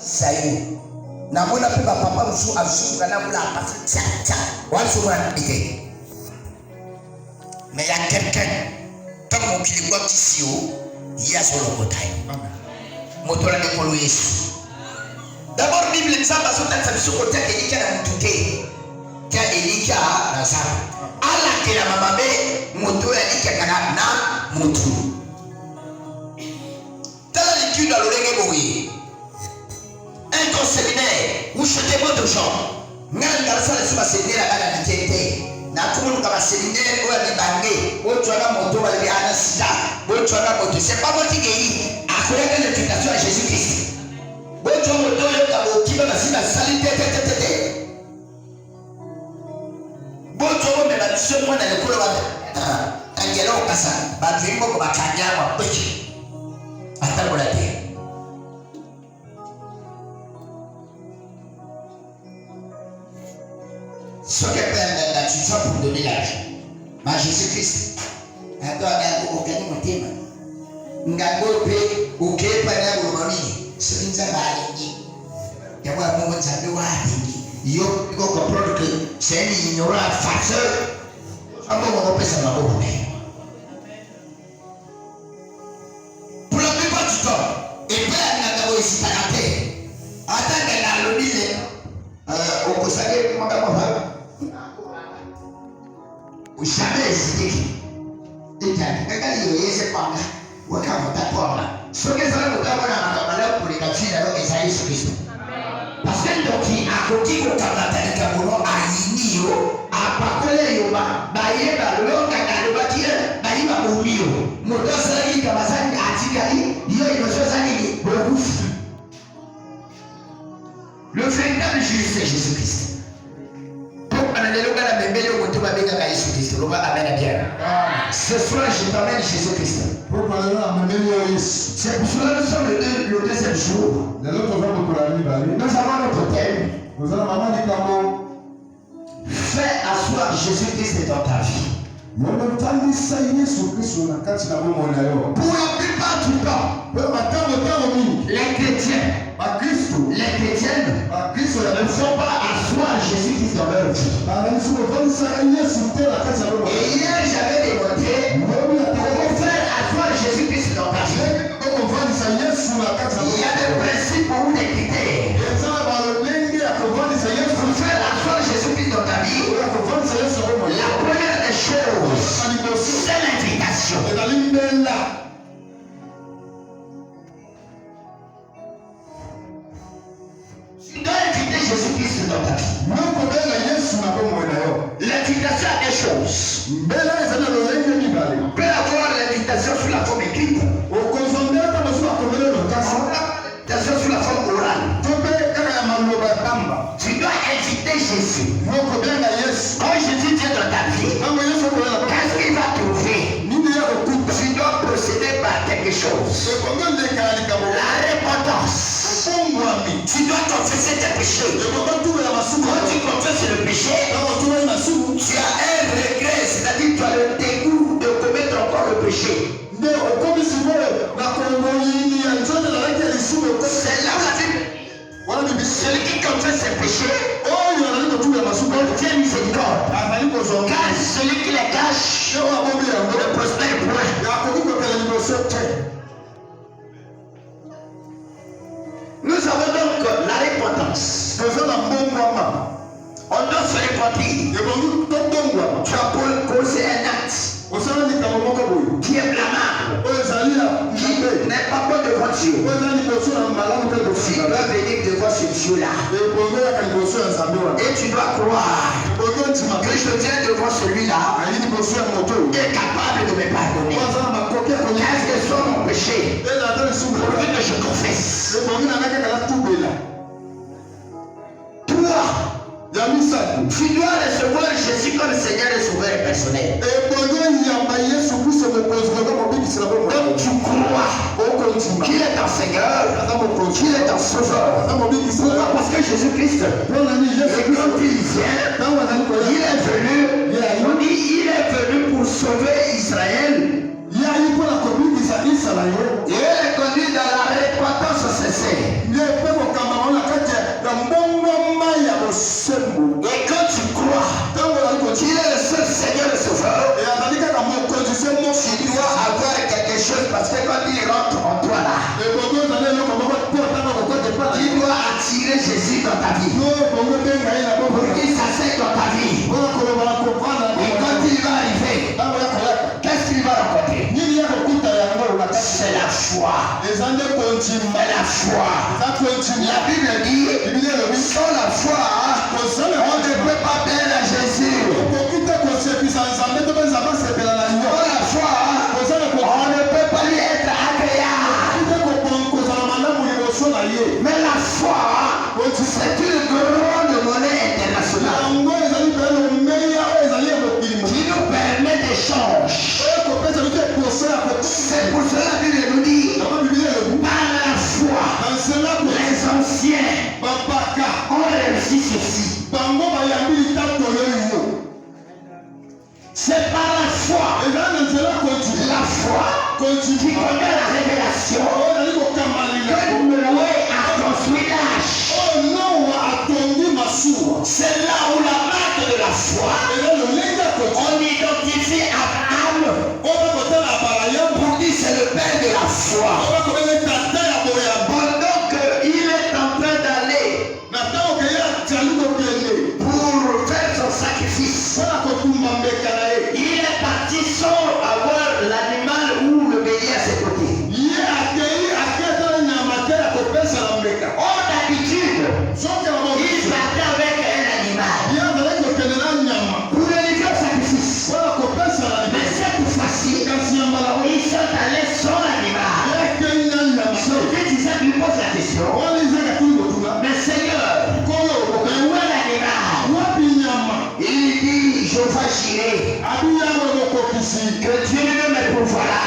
sayo na mona pe ba papa musu asuka na mula pasi tcha wala sumana dike mais il y a quelqu'un tant mon qui voit ici il y a sur le côté motola de kolo Yesu d'abord Bible nzamba sota tsabiso côté elika na mutuke ka elika na sa ala ke la mama be moto ya elika kana na mutu tala l'étude à l'olenge boye un grand séminaire où j'étais bon de gens. N'allez ça les soins séminaire à la vitalité. Na tout le monde comme séminaire où les bangés, où tu as la moto, où les anasida, où tu as la moto. C'est pas moi qui guérit. À quoi est l'éducation à Jésus-Christ? Où tu as moto, qui va passer la salité, où tu as même la mission moi dans le couloir. Angela au casa, badrimbo comme akanya wa petit. Attends pour la terre. Ce qui est la tuition pour donner l'argent. Mais Jésus-Christ, attends, on gagne mon thème. Ngagope, ok, pas de mamie. C'est une zabalingi. Il y a un moment de zabalingi. Yo, il faut comprendre que c'est un ignorant farceur. Un moment, on peut s'en avoir. Pour la plupart du temps, et bien, il y a ici par la terre. Attends, il y a le mille. Au Kosaké, comment on va? Jamais hésité. Et quand il y a ce point-là, on va t'apprendre. Ce que ça va vous apprendre à la valeur pour les capsules, alors que ça est Christ. Parce que donc, à côté de Kamata, Kamono, à Yinio, à Pakole Yoba, Bayeba, Longa, Kalobaki, Baïba Boumio, Motosari, Kamazani, Atikali, Yo, Inososani, Bogouf. Le véritable juge, c'est Jésus-Christ. Ce soir, je t'amène Jésus-Christ. C'est pour cela que nous sommes le deuxième jour. Nous avons notre thème. Fais asseoir Jésus-Christ dans ta vie. Pour la plupart du temps, les chrétiens, les chrétiennes ne font pas asseoir Jésus-Christ dans leur vie. Et hier, j'avais démontré comment faire asseoir Jésus-Christ dans ta vie. Il y a des principes ou des critères. Pour faire asseoir Jésus-Christ dans ta vie, la première des choses, c'est l'invitation. Tu dois inviter Jésus-Christ dans ta vie. L'invitation a des choses. On peut avoir l'invitation sous la forme écrite. L'invitation sous la forme orale. Tu dois inviter Jésus. Quand Jésus vient dans ta vie, qu'est-ce qu'il va trouver? Tu dois procéder par quelque chose. La repentance. Tu dois confesser tes péchés. Quand tu confesses le péché, tu as un regret, c'est-à-dire tu as le dégoût de commettre encore le péché. C'est là où la Bible. Celui qui confesse ses péchés, obtient miséricorde. Car celui qui les cache ne prospère point. Nous avons donc la repentance. On doit se repentir. Tu as causé un acte qui est blâmable, qui n'est pas bon devant Dieu. Tu dois venir devant ce Dieu-là. Et tu dois croire que je viens devant celui-là est capable de me pardonner. Quel que soit mon péché, pourvu que je confesse. Tu dois recevoir Jésus comme Seigneur et Sauveur personnel. Donc tu crois qu'il est ton Seigneur, qu'il est ton Sauveur. Pourquoi? Parce que Jésus-Christ, quand il vient, il est venu pour sauver Israël. Il est conduit dans la repentance sincère. Tu es le seul Seigneur et Sauveur. Tu dois avoir quelque chose parce que quand il rentre en toi là, tu dois attirer Jésus dans ta vie. Pour qu'il s'asseye dans ta vie. Et quand il va arriver, qu'est-ce qu'il va rencontrer? C'est la foi. C'est la foi. La Bible dit, sans la foi, on ne peut pas plaire à Jésus. Sans la foi, on ne peut pas lui être agréable. Mais la foi, c'est une grande monnaie internationale qui nous permet d'échange. C'est pour cela que Bible nous dit, par la foi, les anciens ont réussi ceci. C'est par la foi qui connaît la révélation que Noé a construit l'arche. C'est là où la marque de la foi, on identifie Abraham pour dire c'est le père de la foi. Pendant qu'il est en train d'aller pour faire son sacrifice, il est parti sans avoir l'animal ou le bélier à ses côtés. Or d'habitude, il partait avec un animal pour le livrer au sacrifice. Mais cette fois-ci, ils sont allés sans l'animal. C'était Isaac lui pose la question, mais Seigneur, où est l'animal? Il dit, je vais chier. Que Dieu ne me pourvoira.